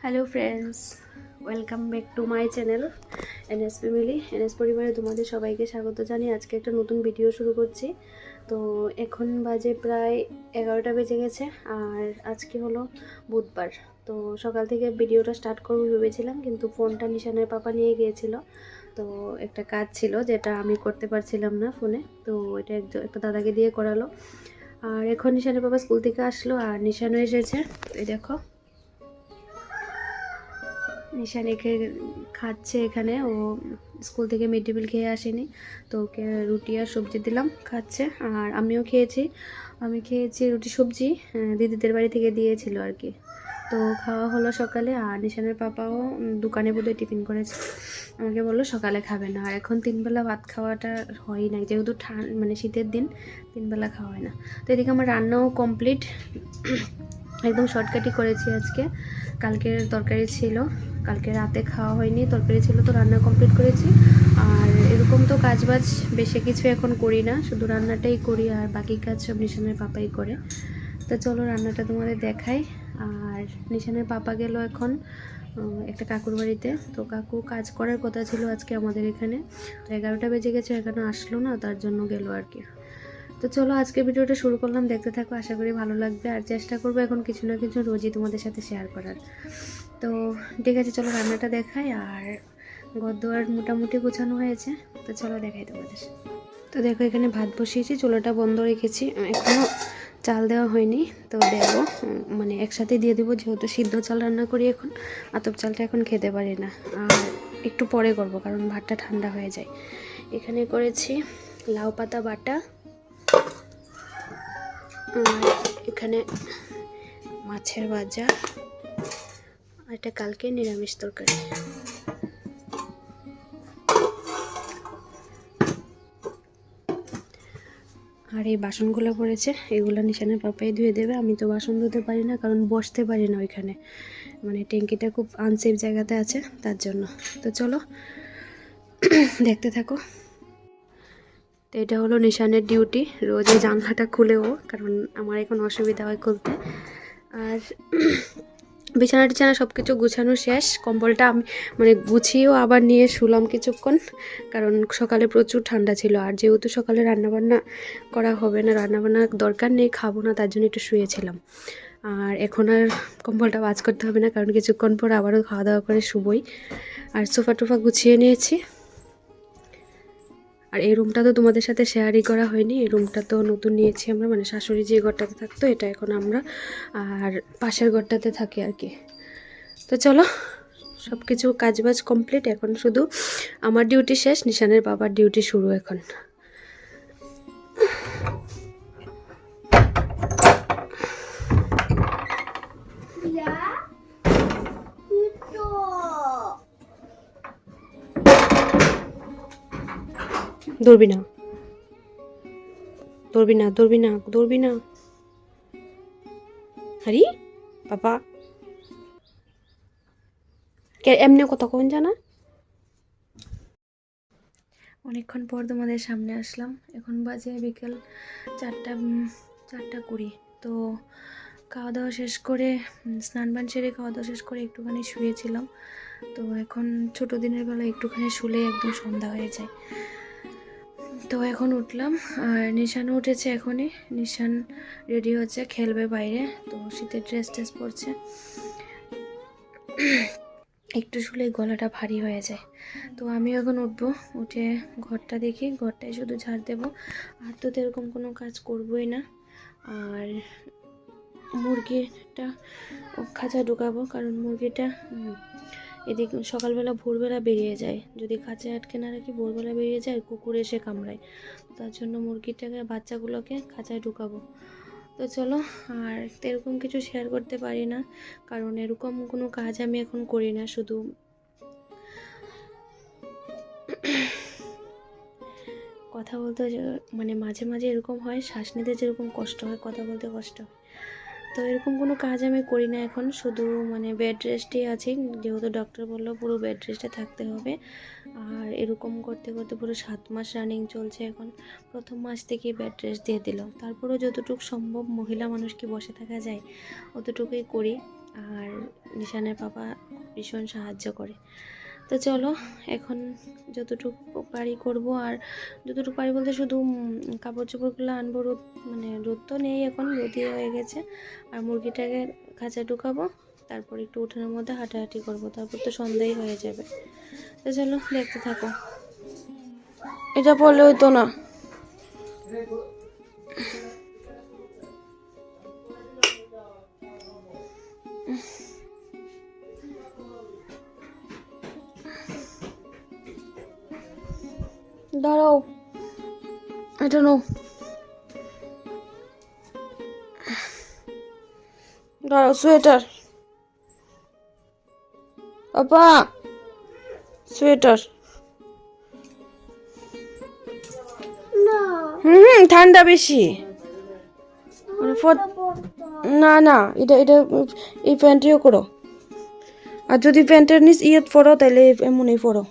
Hello friends, welcome back to my channel NS family. NS পরিবারে তোমাদের সবাইকে স্বাগত জানিয়ে আজকে একটা নতুন ভিডিও শুরু করছি। তো এখন বাজে প্রায় 11টা বেজে গেছে, আর আজকে হলো বুধবার। তো সকাল থেকে ভিডিওটা স্টার্ট করবো ভেবেছিলাম, কিন্তু ফোনটা নিশানের পাপা নিয়ে গিয়েছিল। তো একটা কাজ ছিল যেটা আমি করতে পারছিলাম না ফোনে, তো এটা একটা দাদাকে দিয়ে করালো। আর এখন নিশানের পাপা স্কুল থেকে আসলো, আর নিশানও এসেছে। এই দেখো, নিশান এখে খাচ্ছে এখানে। ও স্কুল থেকে মিড ডে মিল খেয়ে আসেনি, তো ওকে রুটি আর সবজি দিলাম, খাচ্ছে। আর আমিও খেয়েছি, আমি খেয়েছি রুটি সবজি, দিদিদের বাড়ি থেকে দিয়েছিল আর কি। তো খাওয়া হলো সকালে। আর নিশানের পাপাও দোকানে বোধহয় টিফিন করেছে, আমাকে বললো সকালে খাবে না। আর এখন 3 বেলা ভাত খাওয়াটা হয়ই না, যেহেতু মানে শীতের দিন 3 বেলা খাওয়া হয় না। তো এদিকে আমার রান্নাও কমপ্লিট, একদম শর্টকাটই করেছি আজকে। কালকের তরকারি ছিল, কালকে রাতে খাওয়া হয়নি, তরকারি ছিল, তো রান্না কমপ্লিট করেছি। আর এরকম তো কাজবাজ বেশি কিছু এখন করি না, শুধু রান্নাটাই করি, আর বাকি কাজ সব নিশানের পাপাই করে। তো চলো রান্নাটা তোমাদের দেখাই। আর নিশানের পাপা গেল এখন একটা কাকুর বাড়িতে। তো কাকু কাজ করার কথা ছিল আজকে আমাদের এখানে, তো 11টা বেজে গেছে, এখনো আসলো না, তার জন্য গেল আর কি। তো চলো আজকে ভিডিওটা শুরু করলাম, দেখতে থাকো, আশা করি ভালো লাগবে। আর চেষ্টা করবো এখন কিছু না কিছু রোজই তোমাদের সাথে শেয়ার করার। তো ঠিক আছে, চলো রান্নাটা দেখাই। আর ঘর দুয়ার মোটামুটি গোছানো হয়েছে, তো চলো দেখাই তোমাদের। তো দেখো এখানে ভাত বসিয়েছি, চুলাটা বন্ধ রেখেছি, এখনও চাল দেওয়া হয়নি, তো দেবো মানে একসাথে দিয়ে দেবো, যেহেতু সিদ্ধ চাল রান্না করি এখন, আতপ চালটা এখন খেতে পারি না। আর একটু পরে করব, কারণ ভাতটা ঠান্ডা হয়ে যায়। এখানে করেছি লাউ পাতা বাটা, আর এখানে মাছের ভাজা, আর এটা কালকে নিরামিষ তরকারি। আর এই বাসনগুলো পড়েছে, এগুলো নিশানের পাপাই ধুয়ে দেবে। আমি তো বাসন ধুতে পারি না, কারণ বসতে পারি না ওইখানে, মানে ট্যাঙ্কিটা খুব আনসেফ জায়গাতে আছে, তার জন্য। তো চলো দেখতে থাকো। তো এটা হলো নিশানের ডিউটি, রোজে জানলাটা খুলেও, কারণ আমার এখন অসুবিধা হয় খুলতে। আর বিছানা টিছানা সব কিছু গুছানো শেষ, কম্বলটা আমি মানে গুছিয়েও আবার নিয়ে শুলাম কিছুক্ষণ, কারণ সকালে প্রচুর ঠান্ডা ছিল। আর যেহেতু সকালে রান্নাবান্না করা হবে না, রান্নাবান্নার দরকার নেই, খাবো না, তার জন্য একটু শুয়েছিলাম। আর এখন আর কম্বলটা ওয়াজ করতে হবে না, কারণ কিছুক্ষণ পর আবারও খাওয়া দাওয়া করে শুবই। আর সোফা টোফা গুছিয়ে নিয়েছি। আর এই রুমটা তো তোমাদের সাথে শেয়ারই করা হয়নি, এই রুমটা তো নতুন নিয়েছি আমরা, মানে শাশুড়ি যে ঘরটাতে থাকতো এটা এখন আমরা, আর পাশের ঘরটাতে থাকি আর কি। তো চলো সব কিছু কাজবাজ কমপ্লিট, এখন শুধু আমার ডিউটি শেষ, নিশানের বাবার ডিউটি শুরু এখন। দৌড়বি না, দৌড়বি না, দৌড়বি না, দৌড়বি না। আরে বাবা, এমনি কথা কোন জানা। অনেকক্ষণ পর তোমাদের সামনে আসলাম, এখন বাজে বিকেল 4টা 20। তো খাওয়া দাওয়া শেষ করে, স্নান বান সেরে খাওয়া দাওয়া শেষ করে একটুখানি শুয়েছিলাম। তো এখন ছোটো দিনের বেলা একটুখানি শুলে একদম সন্ধ্যা হয়ে যায়। তো এখন উঠলাম, আর নিশানও উঠেছে এখনই, নিশান রেডি হচ্ছে, খেলবে বাইরে। তো শীতের ড্রেস ট্রেস পরছে, একটু শুলেই গলাটা ভারী হয়ে যায়। তো আমিও এখন উঠবো, উঠে ঘরটা দেখি, ঘরটায় শুধু ঝাড় দেবো, আর তো এরকম কোনো কাজ করবোই না। আর মুরগিটা খাঁচা ঢুকাবো, কারণ মুরগিটা এদিকে সকালবেলা ভোরবেলা বেরিয়ে যায়, যদি খাঁচায় আটকে না রাখি ভোরবেলা বেরিয়ে যায়, কুকুর এসে কামড়ায়, তার জন্য মুরগিটাকে বাচ্চাগুলোকে খাঁচায় ঢুকাবো। তো চলো, আর এরকম কিছু শেয়ার করতে পারি না, কারণ এরকম কোনো কাজ আমি এখন করি না, শুধু কথা বলতে মানে মাঝে মাঝে এরকম হয়, শ্বাস নিতে যেরকম কষ্ট হয়, কথা বলতে কষ্ট হয়। তো এরকম কোনো কাজ আমি করি না এখন, শুধু মানে বেড রেস্টেই আছি, যেহেতু ডক্টর বললো পুরো বেড রেস্টে থাকতে হবে। আর এরকম করতে করতে পুরো 7 মাস রানিং চলছে এখন, প্রথম মাস থেকে বেড রেস্ট দিয়ে দিল। তারপরেও যতটুকু সম্ভব, মহিলা মানুষ কি বসে থাকা যায়, অতটুকুই করি। আর নিশানের পাপা ভীষণ সাহায্য করে। তো চলো এখন যতটুকু পারি করব, আর যতটুকু পারি বলতে শুধু কাপড় চোপড়গুলো আনবো। রোদ মানে রোদ তো নেই, এখন রোদই হয়ে গেছে। আর মুরগিটাকে খাঁচা ঢুকাবো, তারপর একটু উঠানের মধ্যে হাঁটাহাঁটি করব, তারপর তো সন্ধ্যাই হয়ে যাবে। তো চলো দেখতে থাকো। এটা পড়লে হইতো না। দাঁড়াও, এটা নো, দাঁড়াও, সোয়েটার আপা, সোয়েটার। ঠান্ডা বেশি। না না, এটা এটা এই প্যান্টটিও করো। আর যদি প্যান্টের নিচ ইয়ে পরো তাহলে এমনই পরো।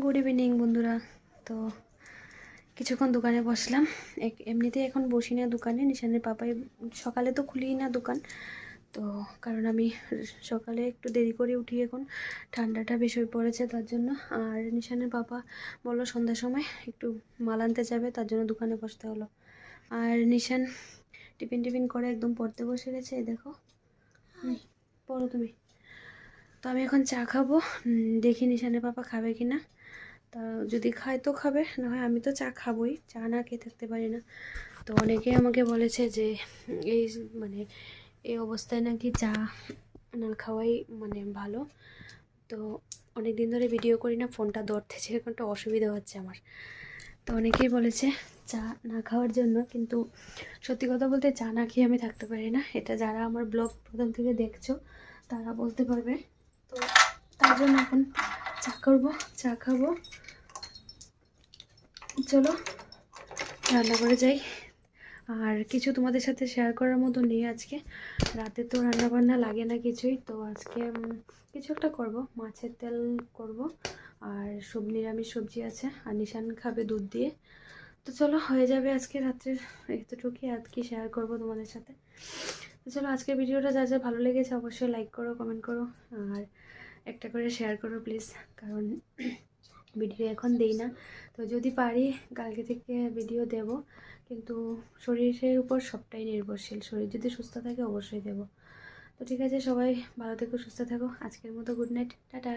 গুড ইভিনিং বন্ধুরা। তো কিছুক্ষণ দোকানে বসলাম, এমনিতেই এখন বসি না দোকানে, নিশানের পাপাই সকালে তো খুলিই না দোকান। তো কারণ আমি সকালে একটু দেরি করে উঠি, এখন ঠান্ডাটা বেশ হয়ে পড়েছে তার জন্য। আর নিশানের পাপা বললো সন্ধ্যার সময় একটু মাল আনতে যাবে, তার জন্য দোকানে বসতে হলো। আর নিশান টিফিন করে একদম পড়তে বসে গেছে, এই দেখো। পড়ো তুমি। তো আমি এখন চা খাবো, দেখি নিশানের পাপা খাবে কি না। তা যদি খায় তো খাবে, না হয় আমি তো চা খাবোই, চা না খেয়ে থাকতে পারি না। তো অনেকেই আমাকে বলেছে যে এই মানে এই অবস্থায় নাকি চা না খাওয়াই মানে ভালো। তো অনেক দিন ধরে ভিডিও করি না, ফোনটা ধরতে সেরকম একটা অসুবিধা হচ্ছে আমার। তো অনেকেই বলেছে চা না খাওয়ার জন্য, কিন্তু সত্যি কথা বলতে চা না খেয়ে আমি থাকতে পারি না। এটা যারা আমার ব্লগ প্রথম থেকে দেখছো তারা বলতে পারবে। তো তার জন্য এখন চা করবো, চা খাবো। চলো রান্না করে যাই। আর কিছু তোমাদের সাথে শেয়ার করার মতো নেই আজকে। রাতে তো রান্না বান্না লাগে না কিছুই, তো আজকে কিছু একটা করব, মাছের তেল করব। আর নিরামিষ সবজি আছে, আর নিশান খাবে দুধ দিয়ে। তো চলো হয়ে যাবে আজকে রাত্রের এতটুকুই আর কি শেয়ার করব তোমাদের সাথে। তো চলো আজকের ভিডিওটা যা যা ভালো লেগেছে অবশ্যই লাইক করো, কমেন্ট করো, আর একটা করে শেয়ার করো প্লিজ। কারণ ভিডিও এখন দেই না, তো যদি পারি কালকে থেকে ভিডিও দেব, কিন্তু শরীরের উপর সবটাই নির্ভরশীল। শরীর যদি সুস্থ থাকে অবশ্যই দেব। তো ঠিক আছে, সবাই ভালো থেকো, সুস্থ থাকো। আজকের মতো গুড নাইট, টাটা।